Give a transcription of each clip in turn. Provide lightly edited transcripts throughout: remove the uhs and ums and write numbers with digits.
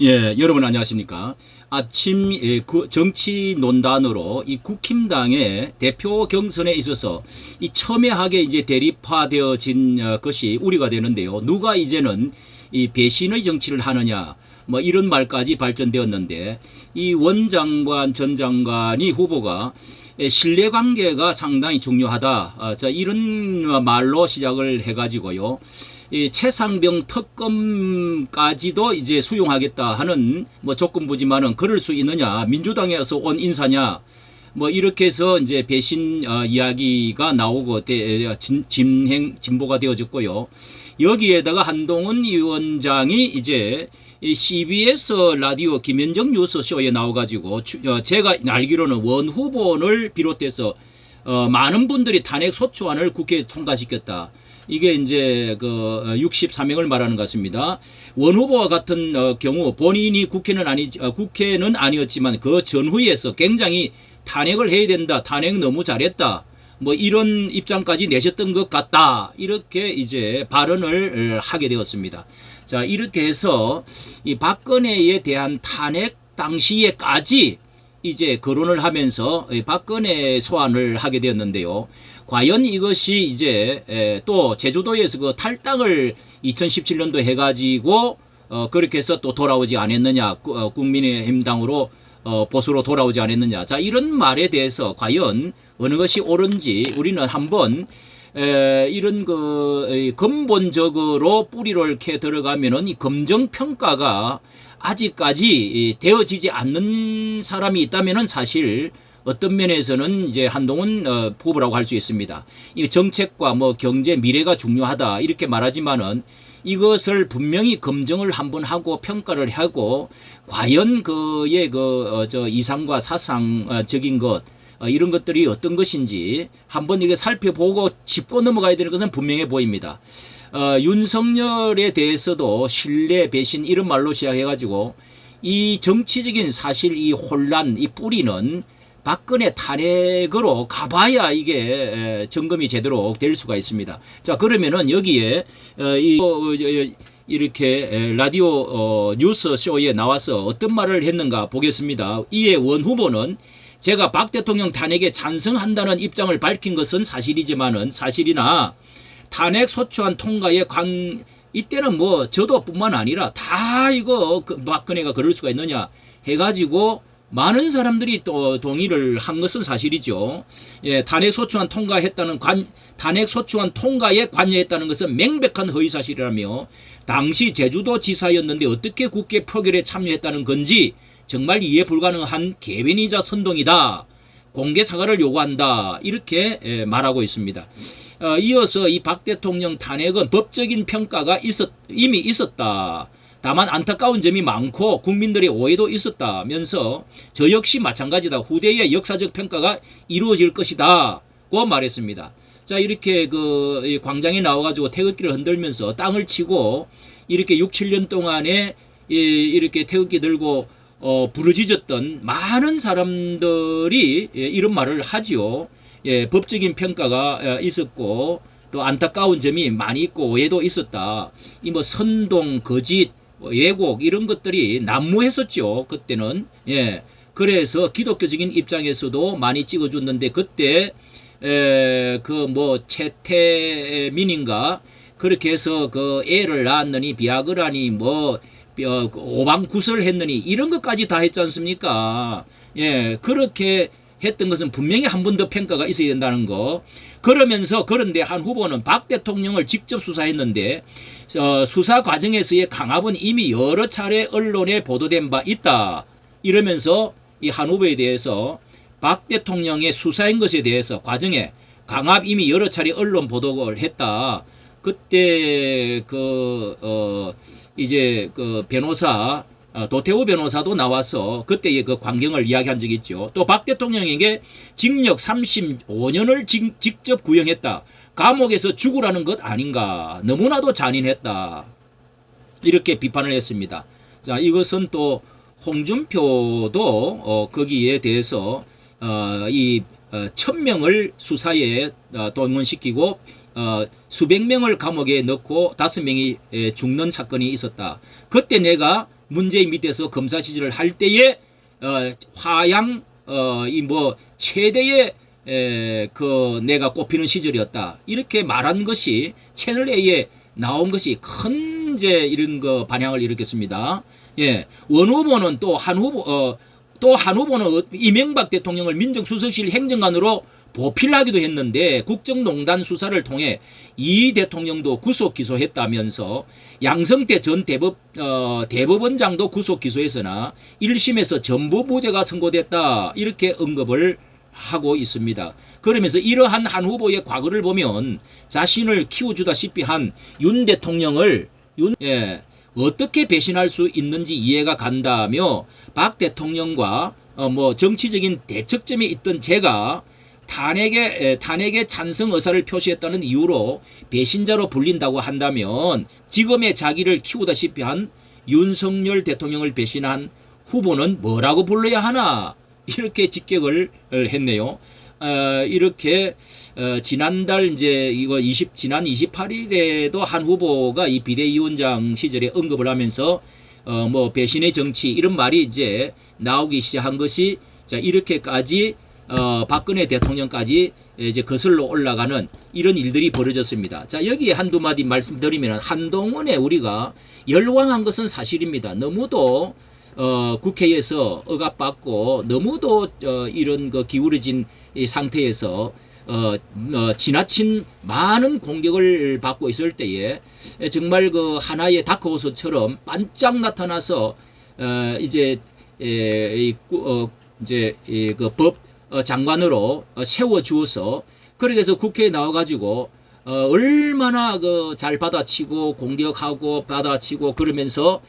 예, 여러분 안녕하십니까? 아침 정치 논단으로 이 국힘당의 대표 경선에 있어서 이 첨예하게 이제 대립화되어진 것이 우려가 되는데요. 누가 이제는 이 배신의 정치를 하느냐, 뭐 이런 말까지 발전되었는데 이 원 장관, 전 장관이 후보가 신뢰관계가 상당히 중요하다. 자, 이런 말로 시작을 해가지고요. 이 최상병 특검까지도 이제 수용하겠다 하는 뭐 조건부지만은 그럴 수 있느냐, 민주당에서 온 인사냐, 뭐 이렇게 해서 이제 배신 이야기가 나오고 진보가 되어졌고요. 여기에다가 한동훈 위원장이 이제 이 CBS 라디오 김현정 뉴스 쇼에 나와가지고 제가 알기로는 원 후보를 비롯해서 많은 분들이 탄핵 소추안을 국회에서 통과시켰다. 이게 이제 그 64명을 말하는 것 같습니다. 원 후보와 같은 경우 본인이 국회는 아니었지만 그 전후에서 굉장히 탄핵을 해야 된다. 탄핵 너무 잘했다. 뭐 이런 입장까지 내셨던 것 같다. 이렇게 이제 발언을 하게 되었습니다. 자, 이렇게 해서 이 박근혜에 대한 탄핵 당시에까지 이제 거론을 하면서 박근혜 소환을 하게 되었는데요. 과연 이것이 이제 또 제주도에서 그 탈당을 2017년도 해가지고 그렇게 해서 또 돌아오지 않았느냐, 국민의힘당으로 보수로 돌아오지 않았느냐. 자, 이런 말에 대해서 과연 어느 것이 옳은지 우리는 한번 이런 그 근본적으로 뿌리를 캐 들어가면은 이 검정 평가가 아직까지 되어지지 않는 사람이 있다면은 사실 어떤 면에서는 이제 한동훈 후보라고 할 수 있습니다. 이 정책과 뭐 경제 미래가 중요하다 이렇게 말하지만은 이것을 분명히 검증을 한번 하고 평가를 하고 과연 그의 저 이상과 사상적인 것 이런 것들이 어떤 것인지 한번 이렇게 살펴보고 짚고 넘어가야 되는 것은 분명해 보입니다. 윤석열에 대해서도 신뢰, 배신 이런 말로 시작해가지고 이 정치적인 사실 이 혼란, 이 뿌리는 박근혜 탄핵으로 가봐야 이게 점검이 제대로 될 수가 있습니다. 자, 그러면은 여기에 이렇게 라디오 뉴스 쇼에 나와서 어떤 말을 했는가 보겠습니다. 이에 원 후보는 제가 박 대통령 탄핵에 찬성한다는 입장을 밝힌 것은 사실이나 탄핵 소추안 통과에 이때는 뭐 저도뿐만 아니라 다 이거 박근혜가 그럴 수가 있느냐 해가지고 많은 사람들이 또 동의를 한 것은 사실이죠. 예, 탄핵 소추안 통과에 관여했다는 것은 명백한 허위 사실이라며 당시 제주도 지사였는데 어떻게 국회 표결에 참여했다는 건지 정말 이해 불가능한 개변이자 선동이다. 공개 사과를 요구한다. 이렇게 말하고 있습니다. 이어서 이 박 대통령 탄핵은 법적인 평가가 이미 있었다. 다만 안타까운 점이 많고 국민들의 오해도 있었다면서 저 역시 마찬가지다. 후대의 역사적 평가가 이루어질 것이다. 고 말했습니다. 자, 이렇게 그 광장에 나와가지고 태극기를 흔들면서 땅을 치고 이렇게 6, 7년 동안에 이렇게 태극기 들고 부르짖었던 많은 사람들이 이런 말을 하지요. 예, 법적인 평가가 있었고 또 안타까운 점이 많이 있고 오해도 있었다. 이 뭐 선동, 거짓, 왜곡 이런 것들이 난무했었죠. 그때는. 예. 그래서 기독교적인 입장에서도 많이 찍어줬는데 그때 그 뭐 채태민인가 그렇게 해서 그 애를 낳았느니 비아그라니 뭐 오방구설 했느니 이런 것까지 다 했지 않습니까? 예, 그렇게 했던 것은 분명히 한 번 더 평가가 있어야 된다는 거. 그런데 한 후보는 박 대통령을 직접 수사했는데 수사 과정에서의 강압은 이미 여러 차례 언론에 보도된 바 있다. 이러면서 이 한 후보에 대해서 박 대통령의 수사인 것에 대해서 과정에 강압 이미 여러 차례 언론 보도를 했다. 그때 이제 그 변호사 도태우 변호사도 나와서 그때의 그 광경을 이야기한 적이 있죠. 또 박 대통령에게 징역 35년을 직접 구형했다. 감옥에서 죽으라는 것 아닌가. 너무나도 잔인했다. 이렇게 비판을 했습니다. 자, 이것은 또 홍준표도 거기에 대해서 이 1000명을 수사에 동원시키고 수백 명을 감옥에 넣고 5명이 죽는 사건이 있었다. 그때 내가 문재인 밑에서 검사 시절을 할 때에 화양 이 뭐 최대의 그 내가 꼽히는 시절이었다. 이렇게 말한 것이 채널 A에 나온 것이 큰 이제 이런 거 반향을 일으켰습니다. 예, 원 후보는 또 한 후보는 이명박 대통령을 민정수석실 행정관으로 보필하기도 했는데 국정농단 수사를 통해 이 대통령도 구속 기소했다면서 양성태 전 대법원장도 구속 기소했으나 1심에서 전부 무죄가 선고됐다 이렇게 언급을 하고 있습니다. 그러면서 이러한 한 후보의 과거를 보면 자신을 키워주다시피 한 윤 대통령을 어떻게 배신할 수 있는지 이해가 간다며 박 대통령과 뭐 정치적인 대척점이 있던 제가 탄핵에 찬성 의사를 표시했다는 이유로 배신자로 불린다고 한다면 지금의 자기를 키우다시피 한 윤석열 대통령을 배신한 후보는 뭐라고 불러야 하나 이렇게 직격을 했네요. 이렇게 지난달 이제 지난 28일에도 한 후보가 이 비대위원장 시절에 언급을 하면서 뭐 배신의 정치 이런 말이 이제 나오기 시작한 것이 자 이렇게까지 박근혜 대통령까지 이제 거슬러 올라가는 이런 일들이 벌어졌습니다. 자 여기에 한두 마디 말씀드리면 한동훈에 우리가 열광한 것은 사실입니다. 너무도 국회에서 억압받고 너무도 이런 거 기울어진 이 상태에서 지나친 많은 공격을 받고 있을 때에 정말 그 하나의 다크호스처럼 반짝 나타나서 이제 그 법 장관으로 세워 주어서 그렇게 해서 국회에 나와 가지고 얼마나 그 잘 받아치고 공격하고 받아치고 그러면서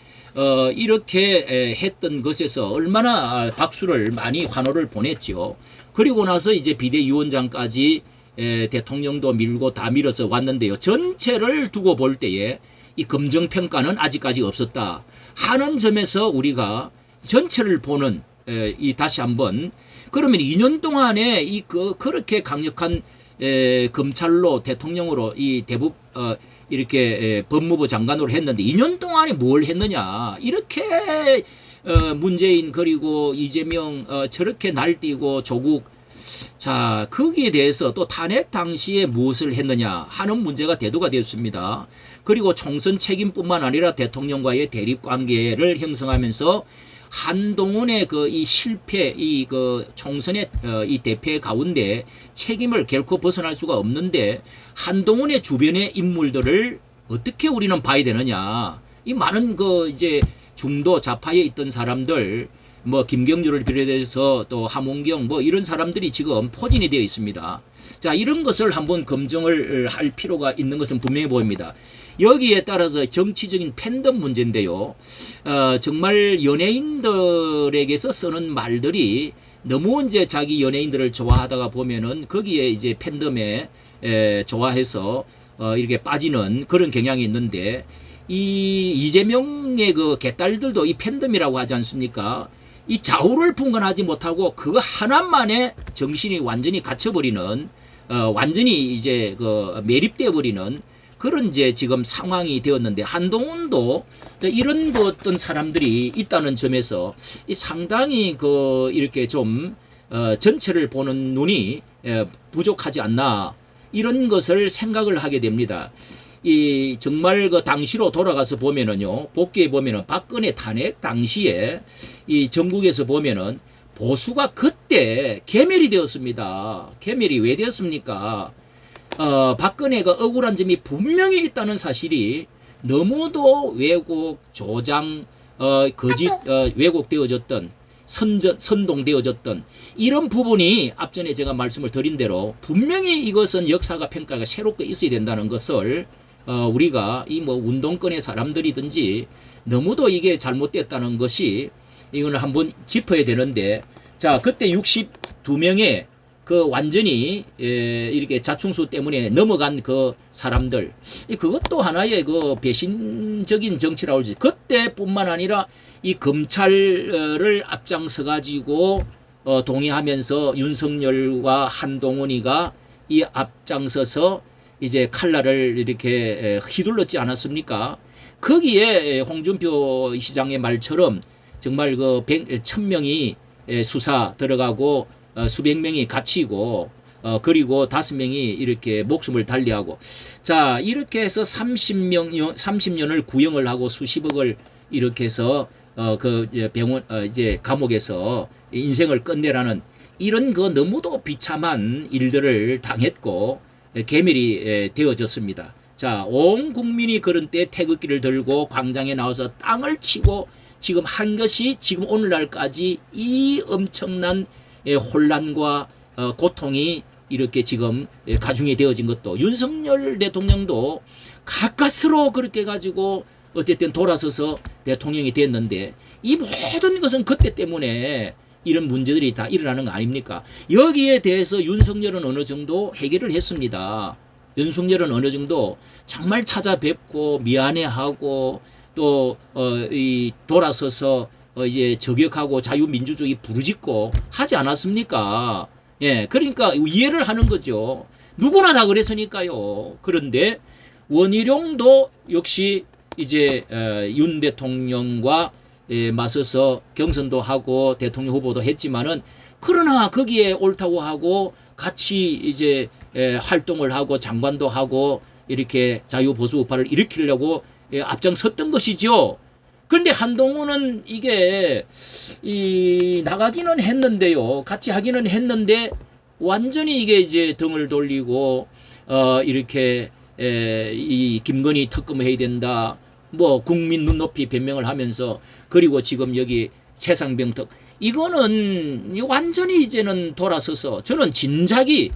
이렇게 했던 것에서 얼마나 박수를 많이 환호를 보냈죠. 그리고 나서 이제 비대위원장까지 대통령도 밀고 다 밀어서 왔는데요. 전체를 두고 볼 때에 이 검증평가는 아직까지 없었다 하는 점에서 우리가 전체를 보는 이 다시 한번 그러면 2년 동안에 그렇게 강력한 검찰로 대통령으로 이 대북 이렇게 법무부 장관으로 했는데 2년 동안에 뭘 했느냐 이렇게 문재인 그리고 이재명 저렇게 날뛰고 조국 자 거기에 대해서 또 탄핵 당시에 무엇을 했느냐 하는 문제가 대두가 되었습니다. 그리고 총선 책임뿐만 아니라 대통령과의 대립 관계를 형성하면서 한동훈의 이 실패, 총선의 이 대패 가운데 책임을 결코 벗어날 수가 없는데 한동훈의 주변의 인물들을 어떻게 우리는 봐야 되느냐. 이 많은 이제 중도 좌파에 있던 사람들, 뭐 김경주를 비롯해서 또 함원경 뭐 이런 사람들이 지금 포진이 되어 있습니다. 자, 이런 것을 한번 검증을 할 필요가 있는 것은 분명해 보입니다. 여기에 따라서 정치적인 팬덤 문제인데요. 정말 연예인들에게서 쓰는 말들이 너무 이제 자기 연예인들을 좋아하다가 보면은 거기에 이제 팬덤에 좋아해서 이렇게 빠지는 그런 경향이 있는데 이 이재명의 그 개딸들도 이 팬덤이라고 하지 않습니까? 이 좌우를 분간하지 못하고 그거 하나만에 정신이 완전히 갇혀버리는 완전히 이제 매립되어 버리는 그런 이제 지금 상황이 되었는데 한동훈도 이런 어떤 사람들이 있다는 점에서 상당히 이렇게 좀 전체를 보는 눈이 부족하지 않나 이런 것을 생각을 하게 됩니다. 이 정말 당시로 돌아가서 보면은요 복귀해 보면은 박근혜 탄핵 당시에 이 전국에서 보면은 보수가 그때 괴멸이 되었습니다. 괴멸이 왜 되었습니까? 박근혜가 억울한 점이 분명히 있다는 사실이 너무도 왜곡, 조장, 거짓, 왜곡되어졌던 선동되어졌던 이런 부분이 앞전에 제가 말씀을 드린 대로 분명히 이것은 역사가 평가가 새롭게 있어야 된다는 것을 우리가 이 뭐 운동권의 사람들이든지 너무도 이게 잘못됐다는 것이 이거는 한번 짚어야 되는데 자 그때 62명의 완전히 이렇게 자충수 때문에 넘어간 사람들 그것도 하나의 배신적인 정치라고 하지 그때뿐만 아니라 이 검찰을 앞장서 가지고 동의하면서 윤석열과 한동훈이가 이 앞장서서 이제 칼날을 이렇게 휘둘렀지 않았습니까? 거기에 홍준표 시장의 말처럼 정말 그 1000명이 수사 들어가고 수백 명이 갇히고 그리고 5명이 이렇게 목숨을 달리하고 자 이렇게 해서 30년을 구형을 하고 수십억을 이렇게 해서 그 병원 이제 감옥에서 인생을 끝내라는 이런 그 너무도 비참한 일들을 당했고 계멸이 되어졌습니다. 자, 온 국민이 그런 때 태극기를 들고 광장에 나와서 땅을 치고 지금 한 것이 지금 오늘날까지 이 엄청난 혼란과 고통이 이렇게 지금 가중이 되어진 것도 윤석열 대통령도 가까스로 그렇게 가지고 어쨌든 돌아서서 대통령이 됐는데 이 모든 것은 그때 때문에 이런 문제들이 다 일어나는 거 아닙니까? 여기에 대해서 윤석열은 어느 정도 해결을 했습니다. 윤석열은 어느 정도 정말 찾아뵙고 미안해하고 또 돌아서서 이제 저격하고 자유민주주의 부르짖고 하지 않았습니까? 예, 그러니까 이해를 하는 거죠. 누구나 다 그랬으니까요. 그런데 원희룡도 역시 이제 윤 대통령과 맞서서 경선도 하고 대통령 후보도 했지만은 그러나 거기에 옳다고 하고 같이 이제 활동을 하고 장관도 하고 이렇게 자유보수 우파를 일으키려고 앞장섰던 것이죠. 그런데 한동훈은 이게 나가기는 했는데요. 같이 하기는 했는데 완전히 이게 이제 등을 돌리고 이렇게 이 김건희 특검해야 된다. 뭐 국민 눈높이 변명을 하면서 그리고 지금 여기 최상병특 이거는 완전히 이제는 돌아서서 저는 진작이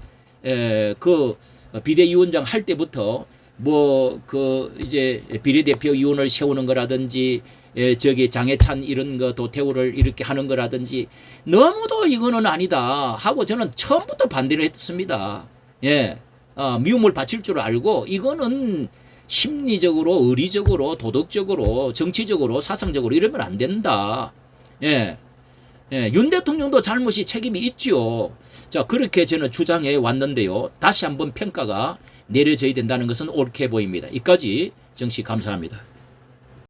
그 비대위원장 할 때부터 뭐 그 이제 비례대표 위원을 세우는 거라든지 저기 장해찬 이런 거 도태우를 이렇게 하는 거라든지 너무도 이거는 아니다 하고 저는 처음부터 반대를 했습니다. 예, 미움을 바칠 줄 알고 이거는 심리적으로 의리적으로 도덕적으로 정치적으로 사상적으로 이러면 안 된다. 예. 예, 윤 대통령도 잘못이 책임이 있죠. 자, 그렇게 저는 주장해 왔는데요. 다시 한번 평가가 내려져야 된다는 것은 옳게 보입니다. 이까지 정치 감사합니다.